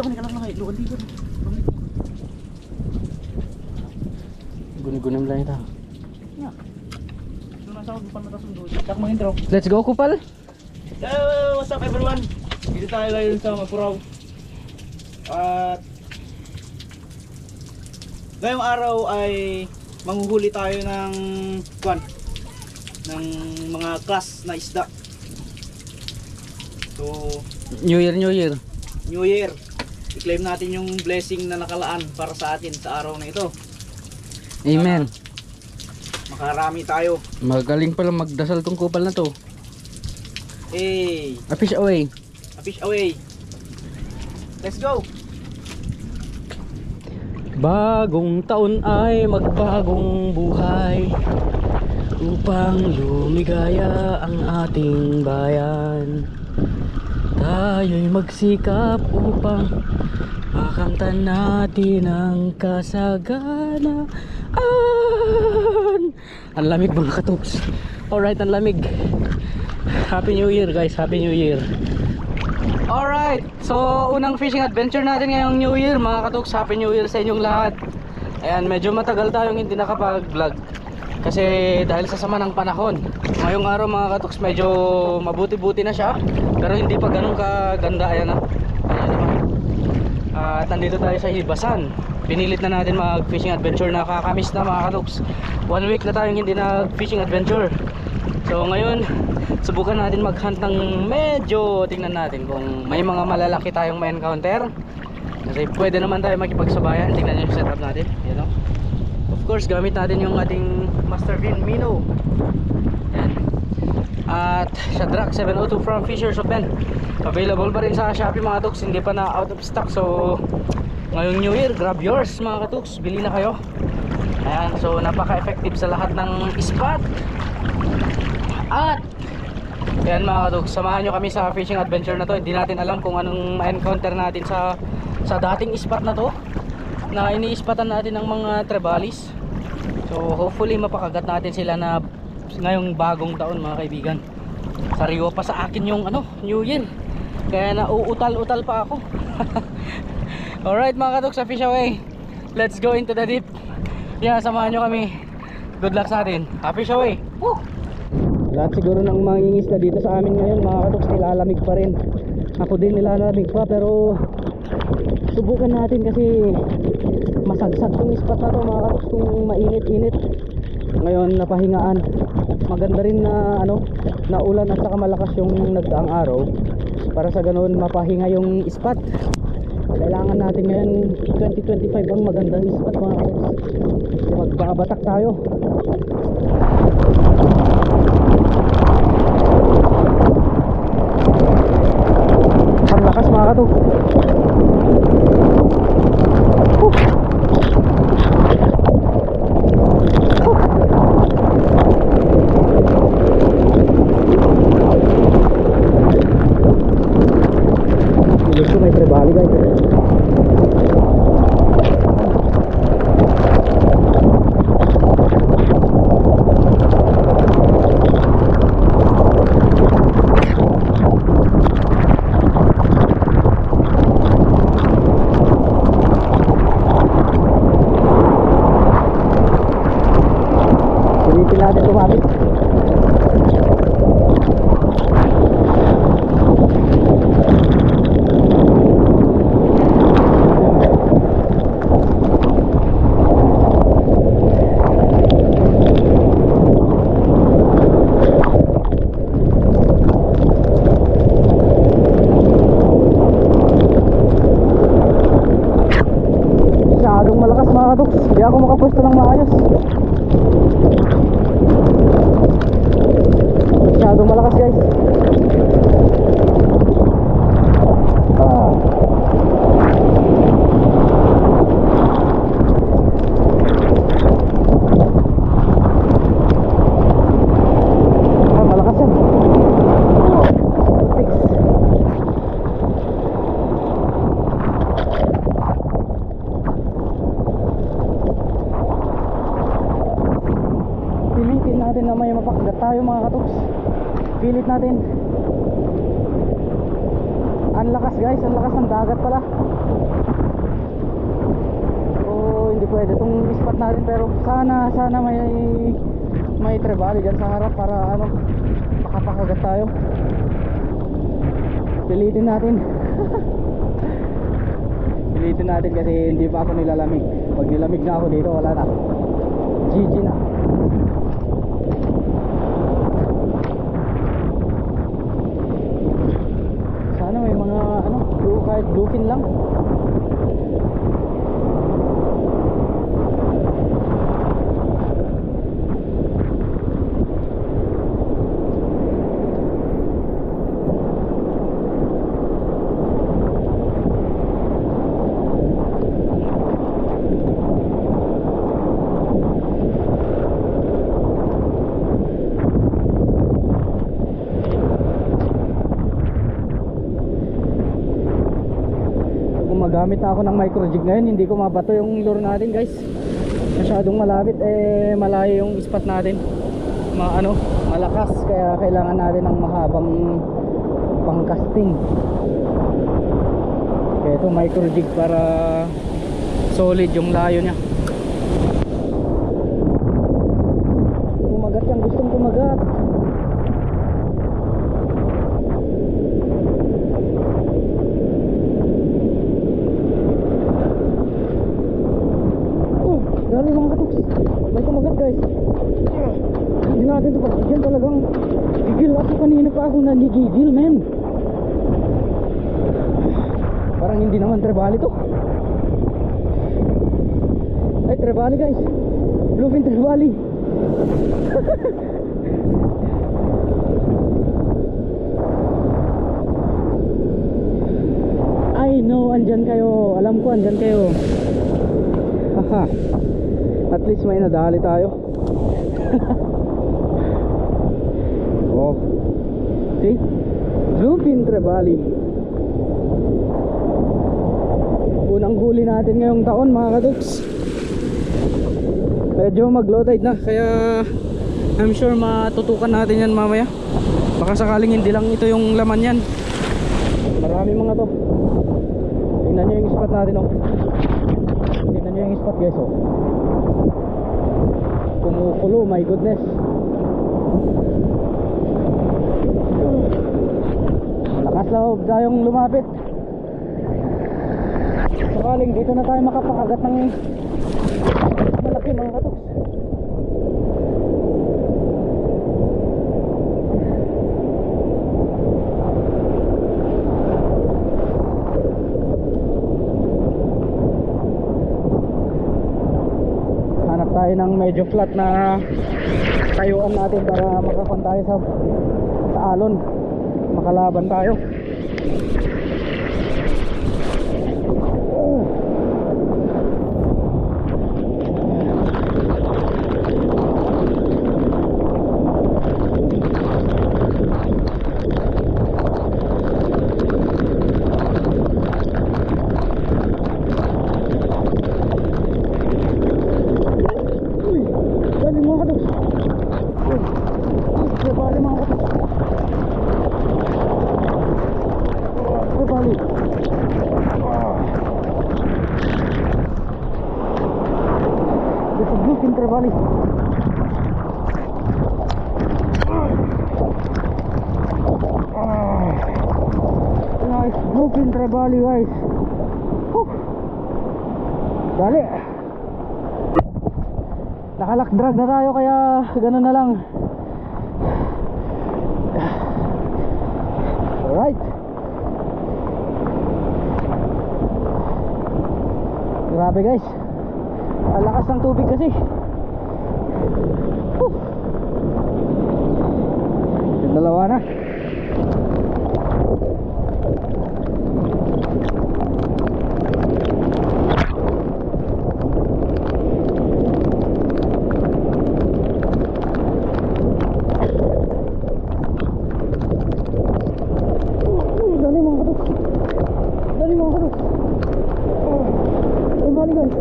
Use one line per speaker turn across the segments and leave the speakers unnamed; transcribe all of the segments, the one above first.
ako ni kalang lakay. Luwan dito.
Guni-gunim lang ito.
Yeah. So nasa ako bupan mata sundo. Tak mga intro.
Let's go, Kupal.
Hello, what's up everyone? Dito tayo ngayon sa Mapuraw. At ngayong araw ay manghuhuli tayo ng mga class na isda. So,
New Year, New Year.
New Year. I-claim natin yung blessing na nakalaan para sa atin sa araw na ito.
Amen.
Makarami tayo.
Magaling pala magdasal tong kupal na to.
Hey,
A fish away.
a fish away. Let's go.
Bagong taon ay magbagong buhay upang lumigaya ang ating bayan. Tayo'y magsikap upang makamtan natin ang kasaganaan. Ang lamig mga katups. Alright, ang lamig. Happy New Year guys, Happy New Year. Alright, so unang fishing adventure natin ngayong New Year mga katups. Happy New Year sa inyong lahat. Ayan, medyo matagal tayong hindi nakapag-vlog kasi dahil sa sama ng panahon. Ngayong araw mga katuks medyo mabuti-buti na siya, pero hindi pa ganun kaganda. Ayan na. Ayan naman. At nandito tayo sa Hibasan. Pinilit na natin mag-fishing adventure na kakamiss na mga katuks. 1 week na tayong hindi nag-fishing adventure. So ngayon, subukan natin mag-hunt ng medyo, tingnan natin kung may mga malalaki tayong ma-encounter. Kasi pwede naman tayo makipagsabayan. Tingnan nyo yung setup natin, you know? Of course, gamit natin yung ating Master Fin Minnow. Yan. At Shadrack 702 from Fishers of Ben. Available pa rin sa Shopee mga katuks. Hindi pa na out of stock. So ngayong New Year, grab yours mga katuks. Bili na kayo. Ayan, so napaka-effective sa lahat ng spot. At ayan mga katuks, samahan nyo kami sa fishing adventure na to. Hindi natin alam kung anong ma-encounter natin sa dating spot na to, na ini-spatan natin ng mga trebalis. So hopefully mapakagat natin sila na ngayong bagong taon mga kaibigan. Sariwa pa sa akin yung New Year, kaya nauutal-utal pa ako. Alright mga katuks, sa fish away. Let's go into the deep. Yeah, samahan nyo kami. Good luck sa atin. Fish away. Woo! Lahat siguro ng mangingisda dito sa amin ngayon mga katuks nilalamig pa rin. Ako din nilalamig pa, pero subukan natin kasi masagsak tong spot na to mga katuks kung mainit-init. Ngayon napahingaan. Maganda rin na na ulan at saka malakas yung nagdaang araw, para sa ganoon mapahinga yung spot. Kailangan natin ngayon 2025 ang magandang spot mga katuks. Magbabatak tayo. Ang lakas mga katuks. Gusto may trebali guys. Pilitin natin lumapit. Masyadong malakas mga katuks, hindi ako makapwesto ng maayos. Masyadong malakas guys. Malakas yan. Pilitin natin na may mapakagat tayo mga katuks. Pilit natin. Ang lakas guys, ang lakas ng dagat pala. So hindi pwede itong spot natin, pero sana may trevally dyan sa harap para ano, makapakagat tayo. Pilitin natin. Pilitin natin kasi hindi pa ako nilalamig. Pag nilamig na ako dito, wala na, GG na. Sana may mga ano, kahit bluefin lang. Gamit na ako ng micro jig ngayon, hindi ko mabato yung lure natin guys. Masyadong malapit, malayo yung spot natin. Malakas, kaya kailangan natin ng mahabang pang-casting. Kaya ito micro jig para solid yung layo niya. Kumagat yan, gustong kumagat. Dali mga katuks, may kumagat guys. Hindi natin ito pagbigyan, talagang gigil ako kanina pa ako nagigigil men. Parang hindi naman trevally to. Ay trevally guys, bluefin trevally. I know andyan kayo, alam ko andyan kayo. Haha, at least may nadali tayo. Oh, see, bluefin trevally. Unang huli natin ngayong taon mga kaduks. Medyo mag low tide na, kaya I'm sure matutukan natin yan mamaya. Baka sakaling hindi lang ito yung laman yan. Marami mga to. Tingnan nyo yung spot natin oh. Tingnan nyo yung spot guys oh. Kumukulo, my goodness. Lakas loob tayong lumapit. Sakaling dito na tayo makapakagat ng malaki mga katuks. Hanap tayo ng medyo flat na tayuan natin para makakuha tayo sa alon, makalaban tayo. Trevally. Nice bluefin trevally guys. Dali. Nakalak-drag na tayo kaya ganun na lang. Alright. Grabe guys. Ang lakas ng tubig kasi. Yung dalawa na. Dali mga katok. Dali mga katok. Ay bali guys.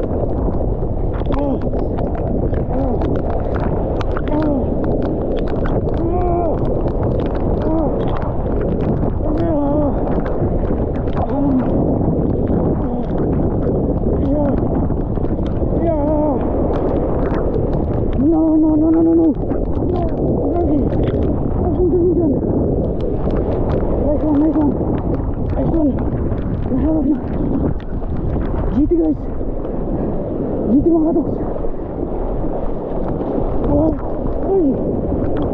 harap na. GT guys. GT mga katoks. Oh, ay.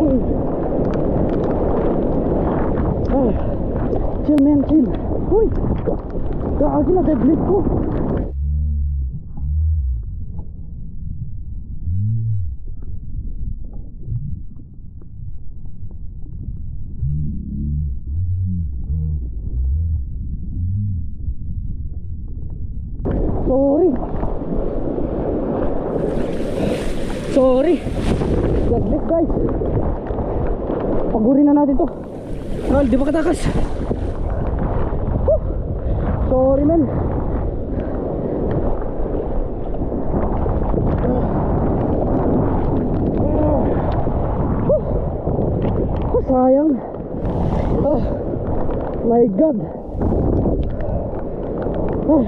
Ay. Ay. Chill man, chill. Uy. Gagi na deadlift ko. Sorry. Deadlift guys. Pagurin na natin to. Tol, di ba katakas? Woo! Sorry man. Oh, sayang. Oh, my God. Oh.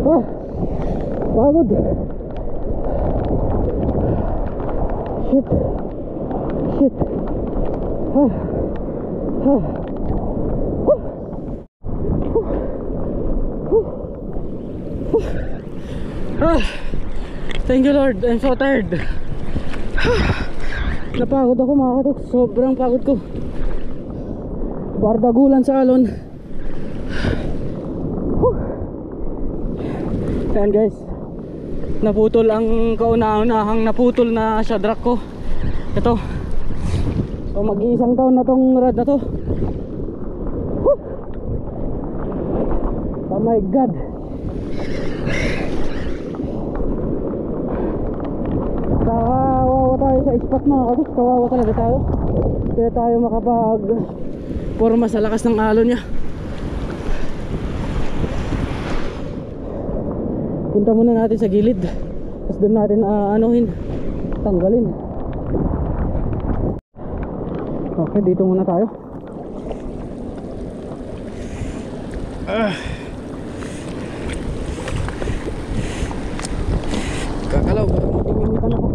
Oh. Pagod. Shit. Shit. Ah. Ah. Ah. Thank you Lord, I'm so tired. Napagod ako mga katoks, sobrang pagod ko. Bardagulan sa alon. Ayan guys, naputol ang kauna-unahang naputol na shadrack ko. Ito. So mag-iisang taon na tong rod na to. Oh my God. Kawawa tayo sa spot mga katoks. Kawawa talaga tayo. Kaya tayo makapag forma sa lakas ng alon niya. Punta muna natin sa gilid. Tapos doon natin tanggalin. Okay, dito muna tayo. Kakalaw, baka magpipingitan ako.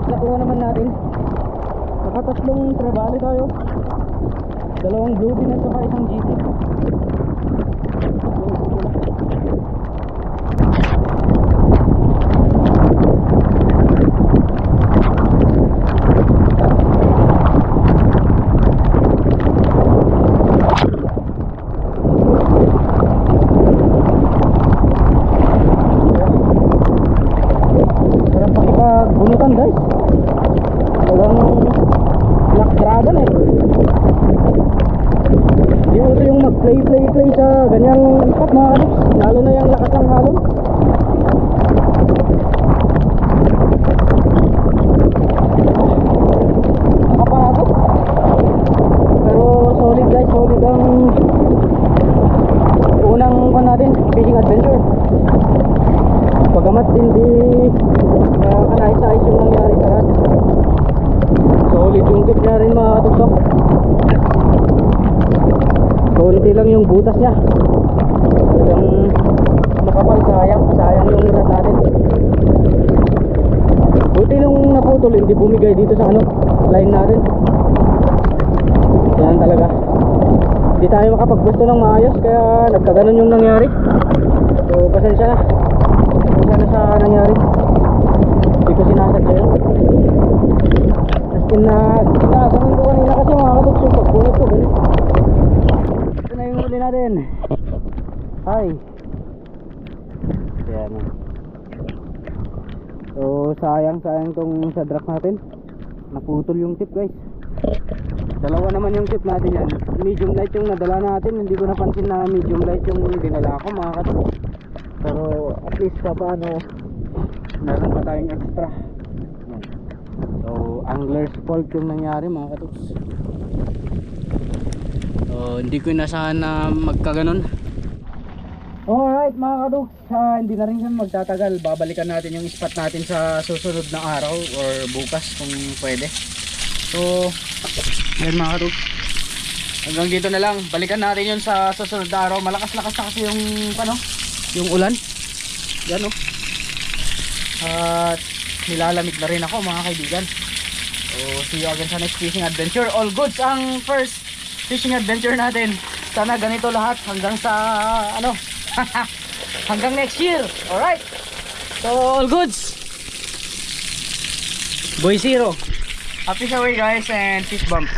Nakuha naman natin. Nakatatlong trevally tayo. Dalawang blue bin at saka isang GT. Sarap makipagbunutan guys. Walang black dragon eh. Di uso yung mag-play sa ganyang spot mga katoks. Lalo na yung lakas ng halon. Nakapagod. Pero solid guys, solid ang unang natin fishing adventure. Pagamat hindi kanais-nais yung nangyari sa rad. Solid yung tip niya rin mga katoks. Konti lang yung butas niya. Talagang makapal, sayang yung rad natin. Buti nung naputol, hindi bumigay dito sa line natin. Yan talaga. Hindi tayo makapagbusto ng maayos, kaya nagkaganon yung nangyari. So pasensya na. Pasensya na sa nangyari. Hindi ko sinasadya yun. Ganun ko kanina kasi mga katoks yung pagbunot ko ganun. Ito na yung huli natin. Hi. Ayan. So sayang tong shadrack natin. Naputol yung tip guys. Dalawa naman yung tip natin yan. Medium light yung nadala natin. Hindi ko napansin na medium light yung dinala ko mga katoks. Pero at least sa paano meron pa tayong extra. So angler's fault yung nangyari mga katoks. So hindi ko inasahan na magkaganon. Alright mga kaduks, hindi na rin siya magtatagal. Babalikan natin yung spot natin sa susunod na araw or bukas kung pwede. So, ayun mga kaduks, hanggang dito na lang. Balikan natin yun sa susunod na araw. Malakas-lakas na kasi yung yung ulan. Yan o. At nilalamig na rin ako mga kaibigan. So, see you again sa next fishing adventure. All goods ang first fishing adventure natin. Sana ganito lahat hanggang sa hanggang next year. Alright. So, all goods. Boy Zero. Happy away guys and fish bump.